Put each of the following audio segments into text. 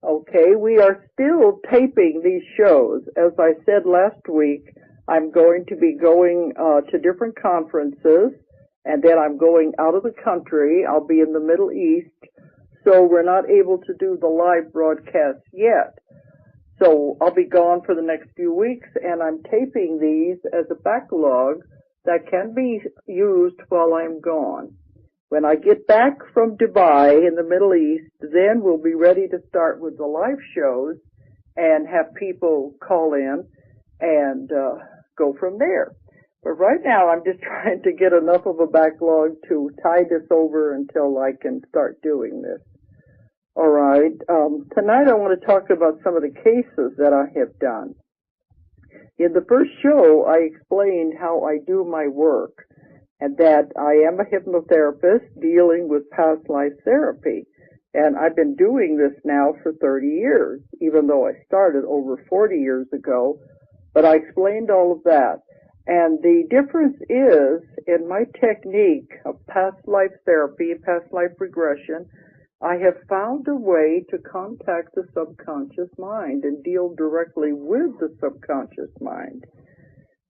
Okay, we are still taping these shows. As I said last week, I'm going to be going to different conferences, and then I'm going out of the country. I'll be in the Middle East, so we're not able to do the live broadcast yet. So I'll be gone for the next few weeks, and I'm taping these as a backlog that can be used while I'm gone. When I get back from Dubai in the Middle East, then we'll be ready to start with the live shows and have people call in and go from there. But right now, I'm just trying to get enough of a backlog to tie this over until I can start doing this. All right. Tonight, I want to talk about some of the cases that I have done. In the first show, I explained how I do my work, and that I am a hypnotherapist dealing with past life therapy. And I've been doing this now for 30 years, even though I started over 40 years ago. But I explained all of that. And the difference is, in my technique of past life therapy, past life regression, I have found a way to contact the subconscious mind and deal directly with the subconscious mind.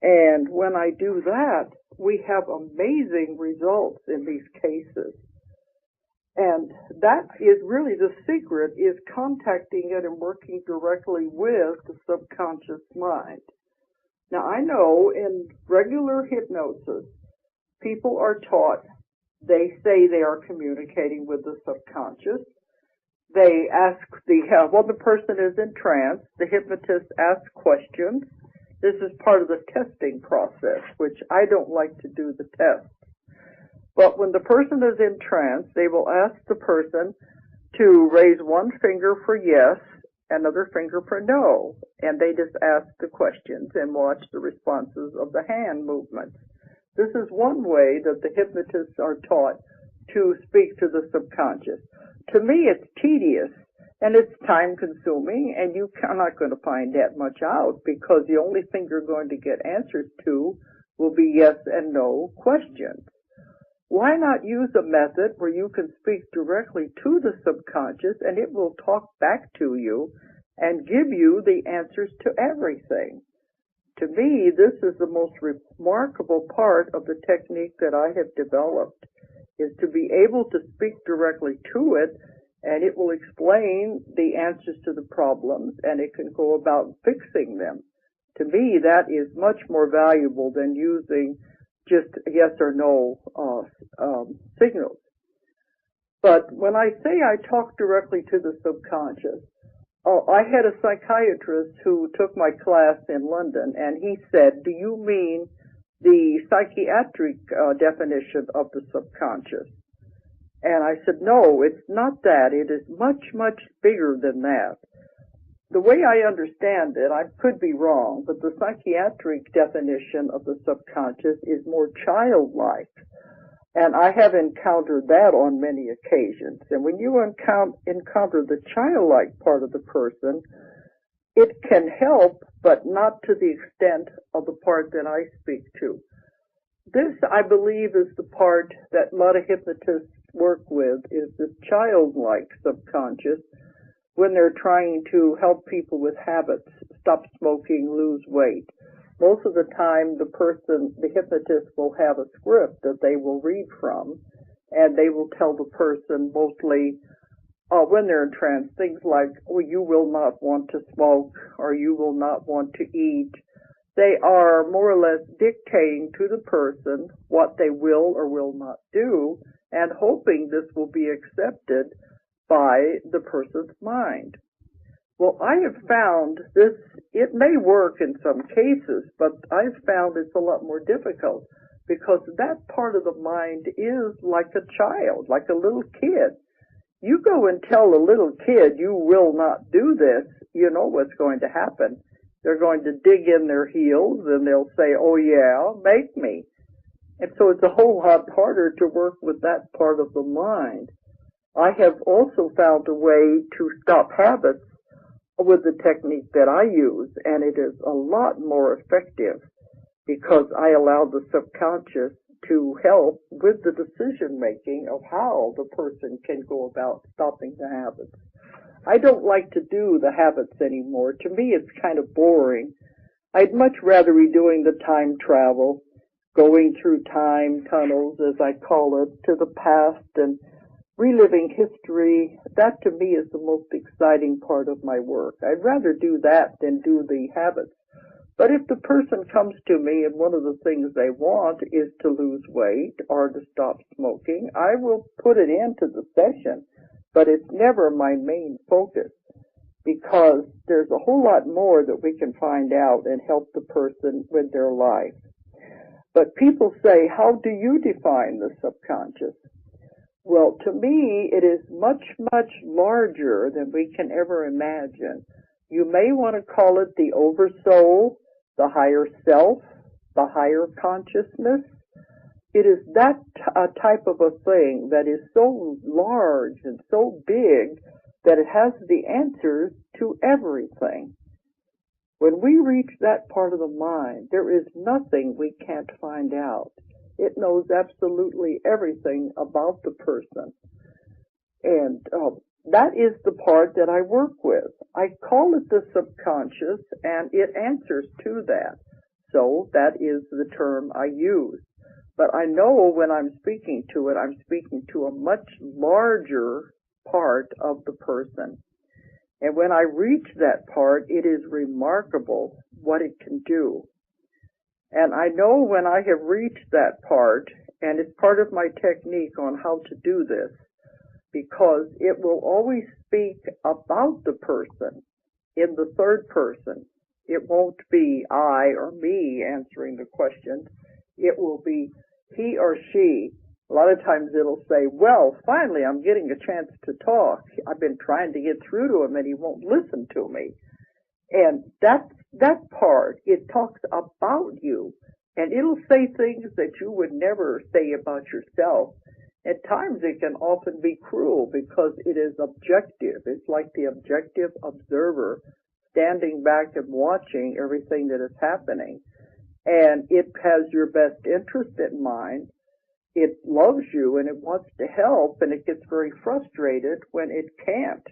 And when I do that, we have amazing results in these cases. And that is really the secret, is contacting it and working directly with the subconscious mind. Now, I know in regular hypnosis, people are taught, they say they are communicating with the subconscious. They ask the person is in trance, the hypnotist asks questions. This is part of the testing process, which I don't like to do the test. But when the person is in trance, they will ask the person to raise one finger for yes, another finger for no, and they just ask the questions and watch the responses of the hand movements. This is one way that the hypnotists are taught to speak to the subconscious. To me, it's tedious. And it's time-consuming, and you're not going to find that much out, because the only thing you're going to get answers to will be yes and no questions. Why not use a method where you can speak directly to the subconscious, and it will talk back to you and give you the answers to everything? To me, this is the most remarkable part of the technique that I have developed, is to be able to speak directly to it, and it will explain the answers to the problems, and it can go about fixing them. To me, that is much more valuable than using just yes or no signals. But when I say I talk directly to the subconscious, I had a psychiatrist who took my class in London, and he said, "Do you mean the psychiatric definition of the subconscious?" And I said, "No, it's not that. It is much, much bigger than that." The way I understand it, I could be wrong, but the psychiatric definition of the subconscious is more childlike. And I have encountered that on many occasions. And when you encounter the childlike part of the person, it can help, but not to the extent of the part that I speak to. This, I believe, is the part that a lot of hypnotists work with, is this childlike subconscious when they're trying to help people with habits, stop smoking, lose weight. Most of the time, the hypnotist will have a script that they will read from, and they will tell the person mostly when they're in trance, things like, "Oh, you will not want to smoke," or "You will not want to eat." They are more or less dictating to the person what they will or will not do, and hoping this will be accepted by the person's mind. Well, I have found this, it may work in some cases, but I've found it's a lot more difficult, because that part of the mind is like a child, like a little kid. You go and tell a little kid, "You will not do this," you know what's going to happen. They're going to dig in their heels and they'll say, "Oh yeah, make me." And so it's a whole lot harder to work with that part of the mind. I have also found a way to stop habits with the technique that I use, and it is a lot more effective because I allow the subconscious to help with the decision making of how the person can go about stopping the habits. I don't like to do the habits anymore. To me, it's kind of boring. I'd much rather be doing the time travel, going through time tunnels, as I call it, to the past and reliving history. That to me is the most exciting part of my work. I'd rather do that than do the habits. But if the person comes to me and one of the things they want is to lose weight or to stop smoking, I will put it into the session, but it's never my main focus, because there's a whole lot more that we can find out and help the person with their life. But people say, how do you define the subconscious? Well, to me, it is much, much larger than we can ever imagine. You may want to call it the oversoul, the higher self, the higher consciousness. It is that type of a thing that is so large and so big that it has the answers to everything. When we reach that part of the mind, there is nothing we can't find out. It knows absolutely everything about the person. And that is the part that I work with. I call it the subconscious, and it answers to that. So that is the term I use. But I know when I'm speaking to it, I'm speaking to a much larger part of the person. And when I reach that part, it is remarkable what it can do. And I know when I have reached that part, and it's part of my technique on how to do this, because it will always speak about the person in the third person. It won't be I or me answering the questions. It will be he or she. A lot of times it'll say, well, finally I'm getting a chance to talk. I've been trying to get through to him and he won't listen to me. And that part, it talks about you. And it'll say things that you would never say about yourself. At times it can often be cruel because it is objective. It's like the objective observer standing back and watching everything that is happening. And it has your best interest in mind. It loves you and it wants to help, and it gets very frustrated when it can't.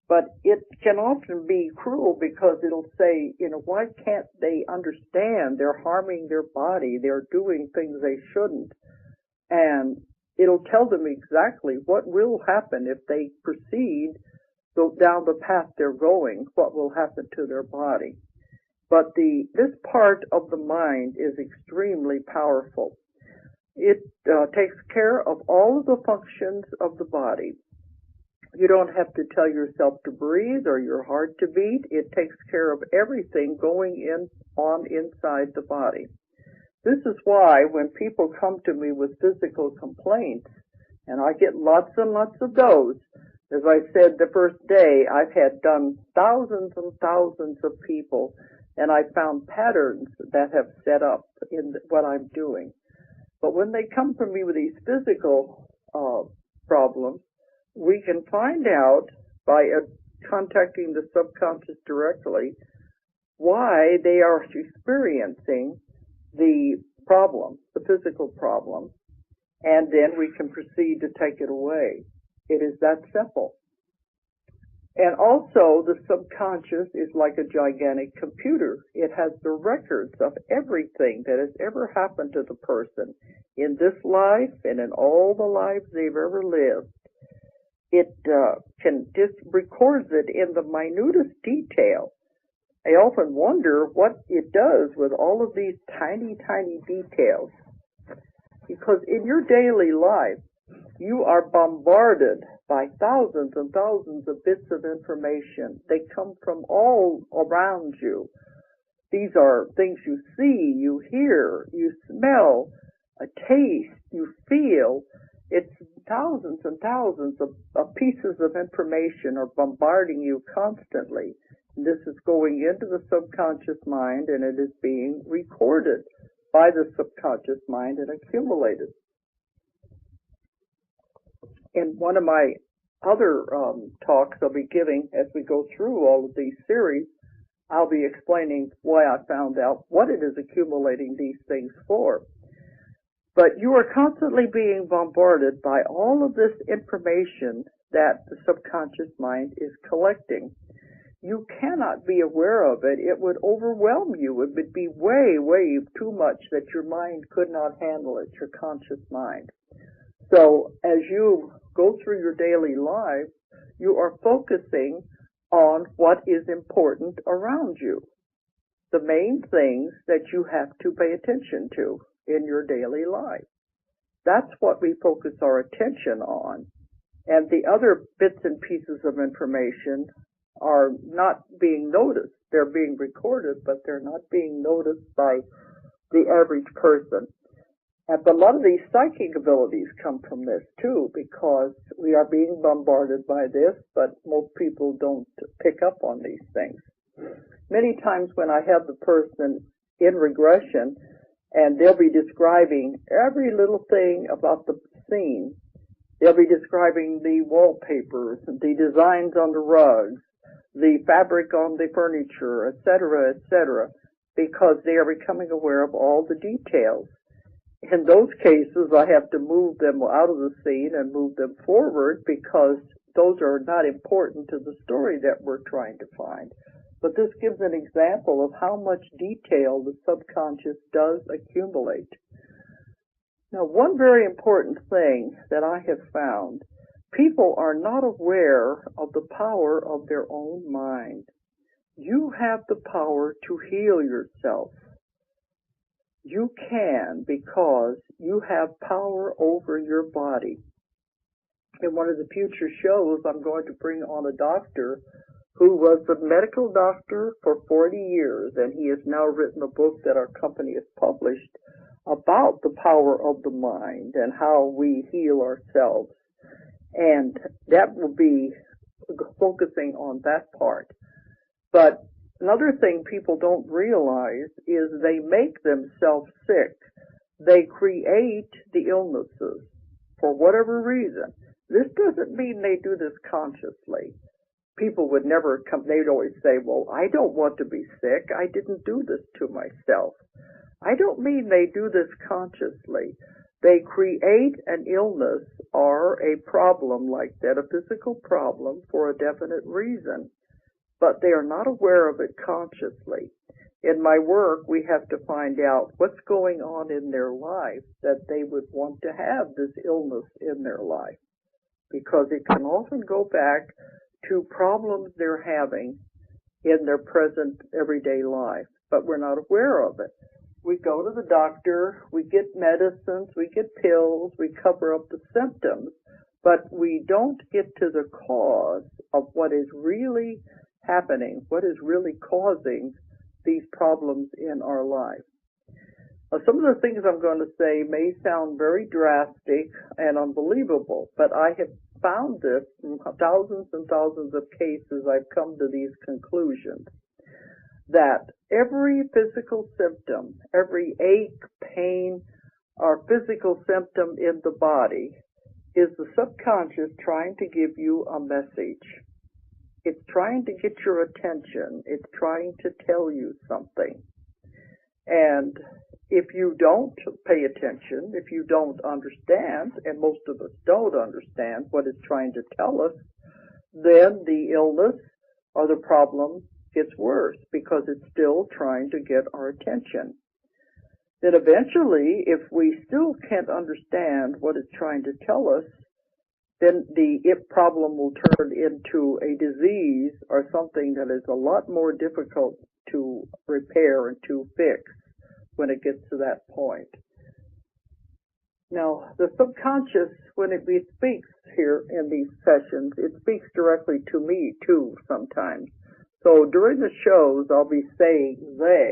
But it can often be cruel because it'll say, why can't they understand? They're harming their body. They're doing things they shouldn't. And it'll tell them exactly what will happen if they proceed down the path they're going, what will happen to their body. But this part of the mind is extremely powerful. It takes care of all of the functions of the body. You don't have to tell yourself to breathe or your heart to beat. It takes care of everything going on inside the body. This is why when people come to me with physical complaints, and I get lots and lots of those, as I said the first day, I've had done thousands and thousands of people, and I found patterns that have set up in what I'm doing. But when they come to me with these physical problems, we can find out by contacting the subconscious directly why they are experiencing the problem, the physical problem, and then we can proceed to take it away. It is that simple. And also, the subconscious is like a gigantic computer. It has the records of everything that has ever happened to the person in this life and in all the lives they've ever lived. It can just records it in the minutest detail. I often wonder what it does with all of these tiny, tiny details. Because in your daily life, you are bombarded by thousands and thousands of bits of information. They come from all around you. These are things you see, you hear, you smell, a taste, you feel. It's thousands and thousands of pieces of information are bombarding you constantly. And this is going into the subconscious mind, and it is being recorded by the subconscious mind and accumulated. In one of my other talks I'll be giving as we go through all of these series, I'll be explaining why I found out what it is accumulating these things for. But you are constantly being bombarded by all of this information that the subconscious mind is collecting. You cannot be aware of it. It would overwhelm you. It would be way, way too much that your mind could not handle it, your conscious mind. So as you go through your daily life, you are focusing on what is important around you. The main things that you have to pay attention to in your daily life. That's what we focus our attention on. And the other bits and pieces of information are not being noticed. They're being recorded, but they're not being noticed by the average person. But a lot of these psychic abilities come from this too, because we are being bombarded by this, but most people don't pick up on these things. Many times when I have the person in regression, and they'll be describing every little thing about the scene. They'll be describing the wallpapers, the designs on the rugs, the fabric on the furniture, etc., because they are becoming aware of all the details. In those cases, I have to move them out of the scene and move them forward because those are not important to the story that we're trying to find. But this gives an example of how much detail the subconscious does accumulate. Now, one very important thing that I have found, people are not aware of the power of their own mind. You have the power to heal yourself. You can, because you have power over your body. In one of the future shows, I'm going to bring on a doctor who was a medical doctor for 40 years, and he has now written a book that our company has published about the power of the mind and how we heal ourselves. And that will be focusing on that part. But another thing people don't realize is they make themselves sick. They create the illnesses for whatever reason. This doesn't mean they do this consciously. People would never come, they'd always say, well, I don't want to be sick. I didn't do this to myself. I don't mean they do this consciously. They create an illness or a problem like that, a physical problem, for a definite reason. But they are not aware of it consciously. In my work, we have to find out what's going on in their life that they would want to have this illness in their life. Because it can often go back to problems they're having in their present everyday life, but we're not aware of it. We go to the doctor, we get medicines, we get pills, we cover up the symptoms, but we don't get to the cause of what is really happening, what is really causing these problems in our life. Some of the things I'm going to say may sound very drastic and unbelievable, but I have found this in thousands and thousands of cases. I've come to these conclusions that every physical symptom, every ache, pain, or physical symptom in the body is the subconscious trying to give you a message. It's trying to get your attention. It's trying to tell you something. And if you don't pay attention, if you don't understand, and most of us don't understand what it's trying to tell us, then the illness or the problem gets worse because it's still trying to get our attention. Then eventually, if we still can't understand what it's trying to tell us, then the problem will turn into a disease or something that is a lot more difficult to repair and to fix when it gets to that point. Now, the subconscious, when it speaks here in these sessions, it speaks directly to me too sometimes. So during the shows, I'll be saying they.